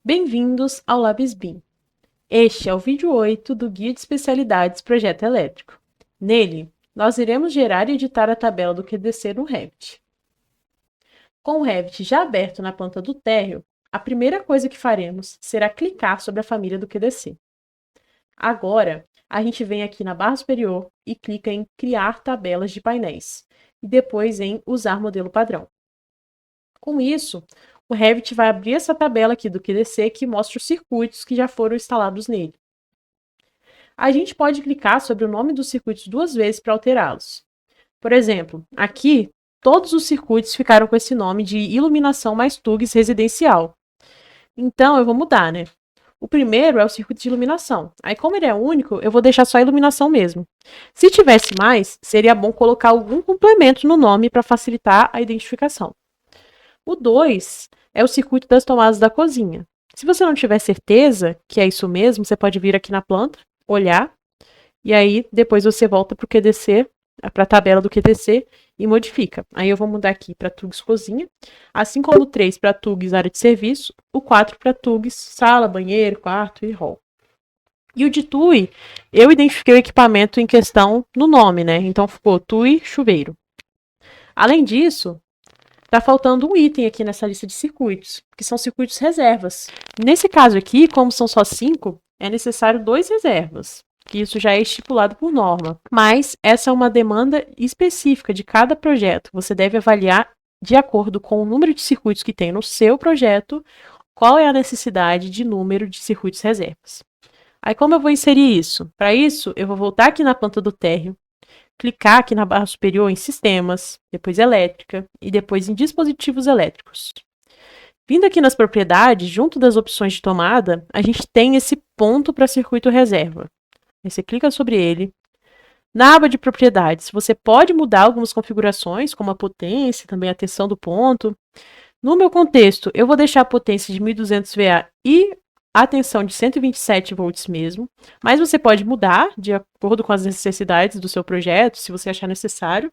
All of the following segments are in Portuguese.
Bem-vindos ao LabsBIM. Este é o vídeo 8 do Guia de Especialidades Projeto Elétrico. Nele, nós iremos gerar e editar a tabela do QDC no Revit. Com o Revit já aberto na planta do térreo, a primeira coisa que faremos será clicar sobre a família do QDC. Agora, a gente vem aqui na barra superior e clica em Criar tabelas de painéis, e depois em Usar modelo padrão. Com isso, o Revit vai abrir essa tabela aqui do QDC que mostra os circuitos que já foram instalados nele. A gente pode clicar sobre o nome dos circuitos duas vezes para alterá-los. Por exemplo, aqui, todos os circuitos ficaram com esse nome de iluminação mais TUGS residencial. Então, eu vou mudar, né? O primeiro é o circuito de iluminação. Aí, como ele é único, eu vou deixar só a iluminação mesmo. Se tivesse mais, seria bom colocar algum complemento no nome para facilitar a identificação. O 2 é o circuito das tomadas da cozinha. Se você não tiver certeza que é isso mesmo, você pode vir aqui na planta, olhar, e aí depois você volta para o QDC, para a tabela do QDC e modifica. Aí eu vou mudar aqui para TUGS cozinha, assim como o 3 para TUGS área de serviço, o 4 para TUGS sala, banheiro, quarto e hall. E o de TUI, eu identifiquei o equipamento em questão no nome, né? Então ficou TUI chuveiro. Além disso, tá faltando um item aqui nessa lista de circuitos, que são circuitos reservas. Nesse caso aqui, como são só 5, é necessário 2 reservas, que isso já é estipulado por norma. Mas essa é uma demanda específica de cada projeto. Você deve avaliar de acordo com o número de circuitos que tem no seu projeto, qual é a necessidade de número de circuitos reservas. Aí como eu vou inserir isso? Para isso, eu vou voltar aqui na planta do térreo, clicar aqui na barra superior em Sistemas, depois Elétrica e depois em Dispositivos Elétricos. Vindo aqui nas propriedades, junto das opções de tomada, a gente tem esse ponto para circuito reserva. Aí você clica sobre ele. Na aba de propriedades, você pode mudar algumas configurações, como a potência, também a tensão do ponto. No meu contexto, eu vou deixar a potência de 1200 VA e a tensão de 127 volts mesmo, mas você pode mudar de acordo com as necessidades do seu projeto, se você achar necessário.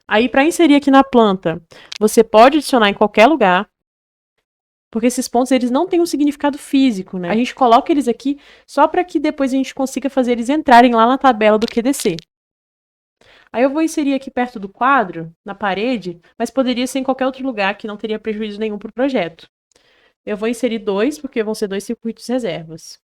Aí, para inserir aqui na planta, você pode adicionar em qualquer lugar, porque esses pontos eles não têm um significado físico, né? A gente coloca eles aqui só para que depois a gente consiga fazer eles entrarem lá na tabela do QDC. Aí eu vou inserir aqui perto do quadro, na parede, mas poderia ser em qualquer outro lugar que não teria prejuízo nenhum para o projeto. Eu vou inserir 2, porque vão ser 2 circuitos reservas.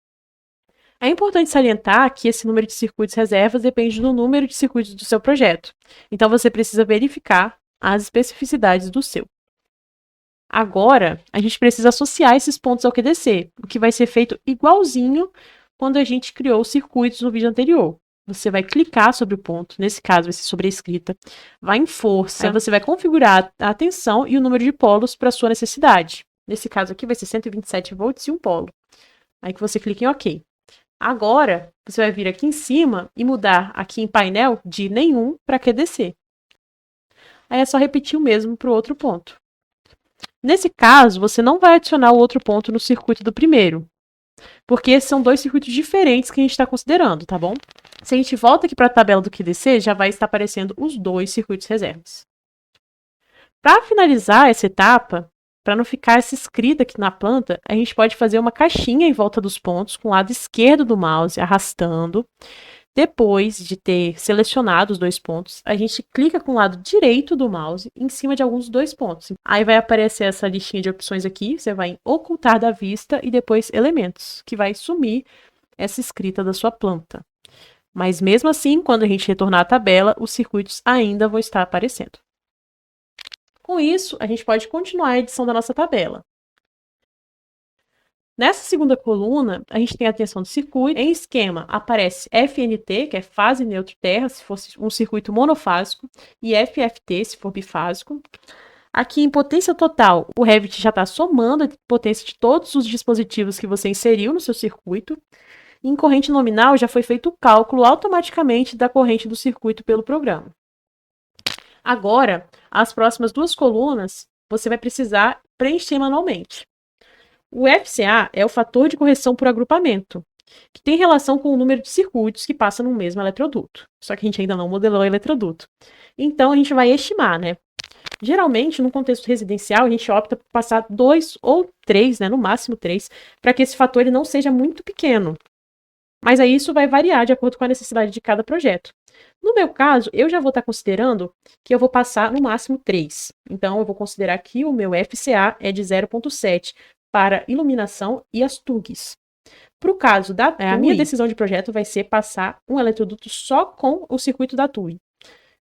É importante salientar que esse número de circuitos reservas depende do número de circuitos do seu projeto. Então, você precisa verificar as especificidades do seu. Agora, a gente precisa associar esses pontos ao QDC, o que vai ser feito igualzinho quando a gente criou os circuitos no vídeo anterior. Você vai clicar sobre o ponto, nesse caso vai ser sobre a escrita, vai em força, aí você vai configurar a tensão e o número de polos para a sua necessidade. Nesse caso aqui vai ser 127 volts e um polo. Aí que você clica em OK. Agora, você vai vir aqui em cima e mudar aqui em painel de nenhum para QDC. Aí é só repetir o mesmo para o outro ponto. Nesse caso, você não vai adicionar o outro ponto no circuito do primeiro, porque esses são 2 circuitos diferentes que a gente está considerando, tá bom? Se a gente volta aqui para a tabela do QDC, já vai estar aparecendo os 2 circuitos reservas. Para finalizar essa etapa, para não ficar essa escrita aqui na planta, a gente pode fazer uma caixinha em volta dos pontos com o lado esquerdo do mouse, arrastando. Depois de ter selecionado os 2 pontos, a gente clica com o lado direito do mouse em cima de alguns 2 pontos. Aí vai aparecer essa listinha de opções aqui, você vai em ocultar da vista e depois elementos, que vai sumir essa escrita da sua planta. Mas mesmo assim, quando a gente retornar à tabela, os circuitos ainda vão estar aparecendo. Com isso, a gente pode continuar a edição da nossa tabela. Nessa segunda coluna, a gente tem a tensão do circuito. Em esquema, aparece FNT, que é fase neutro terra, se fosse um circuito monofásico, e FFT, se for bifásico. Aqui em potência total, o Revit já está somando a potência de todos os dispositivos que você inseriu no seu circuito. Em corrente nominal, já foi feito o cálculo automaticamente da corrente do circuito pelo programa. Agora, as próximas 2 colunas, você vai precisar preencher manualmente. O FCA é o fator de correção por agrupamento, que tem relação com o número de circuitos que passam no mesmo eletroduto. Só que a gente ainda não modelou o eletroduto. Então, a gente vai estimar, né? Geralmente, no contexto residencial, a gente opta por passar 2 ou 3, né, no máximo 3, para que esse fator ele não seja muito pequeno. Mas aí isso vai variar de acordo com a necessidade de cada projeto. No meu caso, eu já vou estar considerando que eu vou passar no máximo 3. Então, eu vou considerar que o meu FCA é de 0,7 para iluminação e as TUGs. Para o caso da TUI, a minha decisão de projeto vai ser passar um eletroduto só com o circuito da TUI.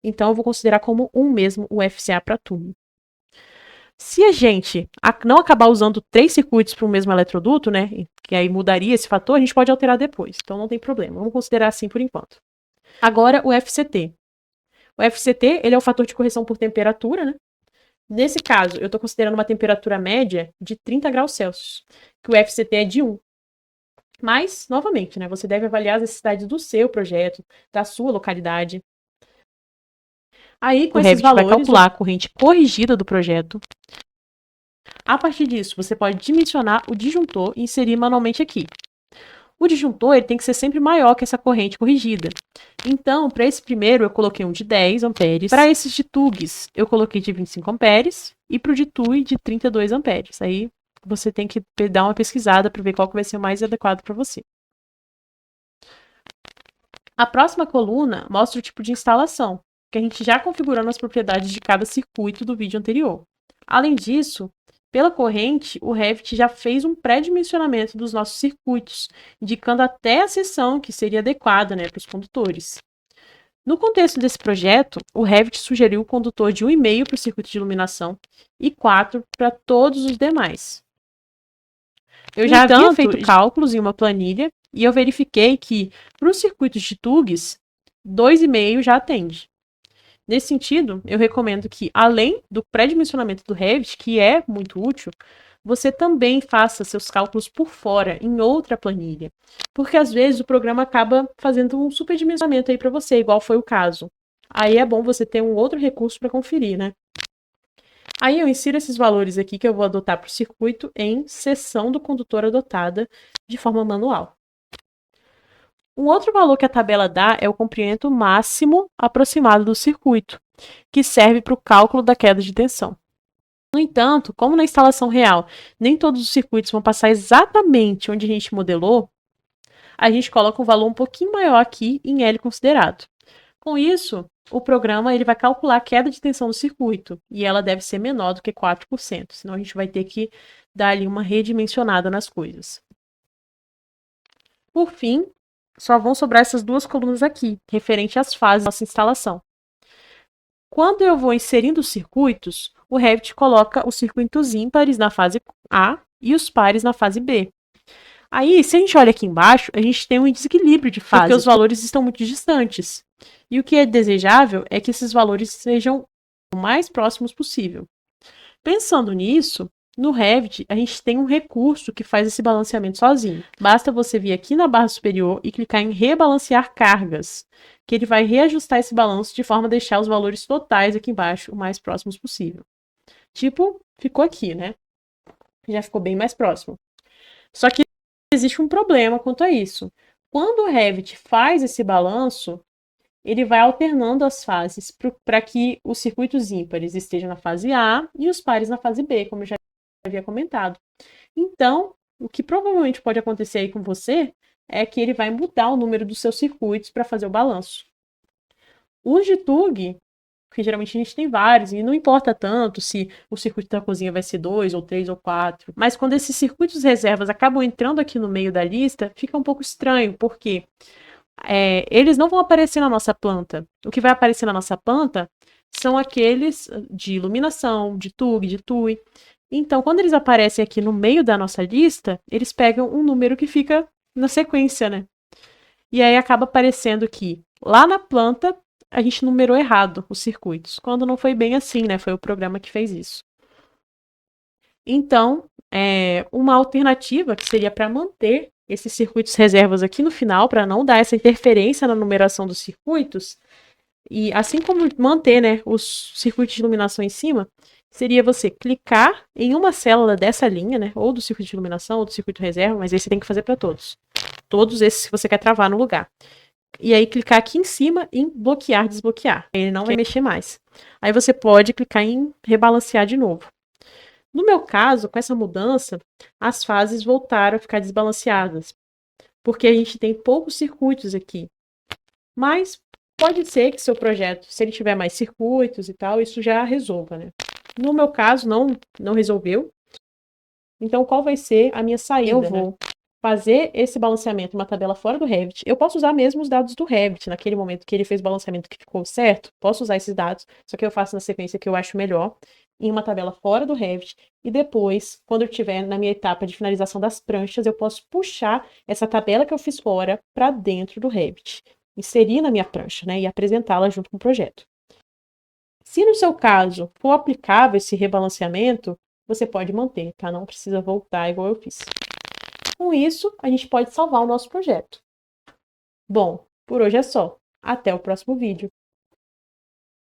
Então, eu vou considerar como um mesmo o FCA para TUI. Se a gente não acabar usando 3 circuitos para o mesmo eletroduto, né, que aí mudaria esse fator, a gente pode alterar depois. Então, não tem problema. Vamos considerar assim por enquanto. Agora, o FCT. O FCT, ele é o fator de correção por temperatura, né? Nesse caso, eu estou considerando uma temperatura média de 30 graus Celsius, que o FCT é de 1. Mas, novamente, né, você deve avaliar as necessidades do seu projeto, da sua localidade. Aí, com esses valores, vai calcular a corrente corrigida do projeto. A partir disso, você pode dimensionar o disjuntor e inserir manualmente aqui. O disjuntor ele tem que ser sempre maior que essa corrente corrigida. Então, para esse primeiro, eu coloquei um de 10 amperes. Para esses de TUGs, eu coloquei de 25 amperes. E para o de TUI, de 32 amperes. Aí, você tem que dar uma pesquisada para ver qual que vai ser o mais adequado para você. A próxima coluna mostra o tipo de instalação, que a gente já configurou nas propriedades de cada circuito do vídeo anterior. Além disso, pela corrente, o Revit já fez um pré-dimensionamento dos nossos circuitos, indicando até a seção que seria adequada, né, para os condutores. No contexto desse projeto, o Revit sugeriu o condutor de 1,5 para o circuito de iluminação e 4 para todos os demais. Eu já havia feito cálculos em uma planilha e eu verifiquei que, para os circuitos de TUGs, 2,5 já atende. Nesse sentido, eu recomendo que, além do pré-dimensionamento do Revit, que é muito útil, você também faça seus cálculos por fora, em outra planilha. Porque, às vezes, o programa acaba fazendo um superdimensionamento aí para você, igual foi o caso. Aí é bom você ter um outro recurso para conferir, né? Aí eu insiro esses valores aqui que eu vou adotar para o circuito em seção do condutor adotada de forma manual. Um outro valor que a tabela dá é o comprimento máximo aproximado do circuito, que serve para o cálculo da queda de tensão. No entanto, como na instalação real nem todos os circuitos vão passar exatamente onde a gente modelou, a gente coloca um valor um pouquinho maior aqui em L considerado. Com isso, o programa ele vai calcular a queda de tensão do circuito, e ela deve ser menor do que 4%, senão a gente vai ter que dar ali uma redimensionada nas coisas. Por fim, só vão sobrar essas duas colunas aqui, referente às fases da nossa instalação. Quando eu vou inserindo os circuitos, o Revit coloca os circuitos ímpares na fase A e os pares na fase B. Aí, se a gente olha aqui embaixo, a gente tem um desequilíbrio de fase, porque os valores estão muito distantes. E o que é desejável é que esses valores sejam o mais próximos possível. Pensando nisso, no Revit, a gente tem um recurso que faz esse balanceamento sozinho. Basta você vir aqui na barra superior e clicar em rebalancear cargas, que ele vai reajustar esse balanço de forma a deixar os valores totais aqui embaixo o mais próximos possível. Tipo, ficou aqui, né? Já ficou bem mais próximo. Só que existe um problema quanto a isso. Quando o Revit faz esse balanço, ele vai alternando as fases para que os circuitos ímpares estejam na fase A e os pares na fase B, como eu já havia comentado. Então, o que provavelmente pode acontecer aí com você é que ele vai mudar o número dos seus circuitos para fazer o balanço. Os de TUG, que geralmente a gente tem vários, e não importa tanto se o circuito da cozinha vai ser 2, ou 3, ou 4, mas quando esses circuitos reservas acabam entrando aqui no meio da lista, fica um pouco estranho, porque eles não vão aparecer na nossa planta. O que vai aparecer na nossa planta são aqueles de iluminação, de TUG, de TUI. Então, quando eles aparecem aqui no meio da nossa lista, eles pegam um número que fica na sequência, né? E aí acaba aparecendo que lá na planta a gente numerou errado os circuitos, quando não foi bem assim, né? Foi o programa que fez isso. Então, uma alternativa que seria para manter esses circuitos reservas aqui no final, para não dar essa interferência na numeração dos circuitos, e assim como manter, né, os circuitos de iluminação em cima, seria você clicar em uma célula dessa linha, né, ou do circuito de iluminação, ou do circuito reserva, mas aí você tem que fazer para todos. Todos esses que você quer travar no lugar. e aí clicar aqui em cima em bloquear, desbloquear. Ele não vai mexer mais. Aí você pode clicar em rebalancear de novo. No meu caso, com essa mudança, as fases voltaram a ficar desbalanceadas, porque a gente tem poucos circuitos aqui. Mas pode ser que seu projeto, se ele tiver mais circuitos e tal, isso já resolva, né? No meu caso, não resolveu. Então, qual vai ser a minha saída? Eu vou fazer esse balanceamento em uma tabela fora do Revit. Eu posso usar mesmo os dados do Revit, naquele momento que ele fez o balanceamento que ficou certo, posso usar esses dados, só que eu faço na sequência que eu acho melhor, em uma tabela fora do Revit, e depois, quando eu estiver na minha etapa de finalização das pranchas, eu posso puxar essa tabela que eu fiz fora para dentro do Revit, inserir na minha prancha, né, e apresentá-la junto com o projeto. Se no seu caso for aplicável esse rebalanceamento, você pode manter, tá? Não precisa voltar igual eu fiz. Com isso, a gente pode salvar o nosso projeto. Bom, por hoje é só. Até o próximo vídeo.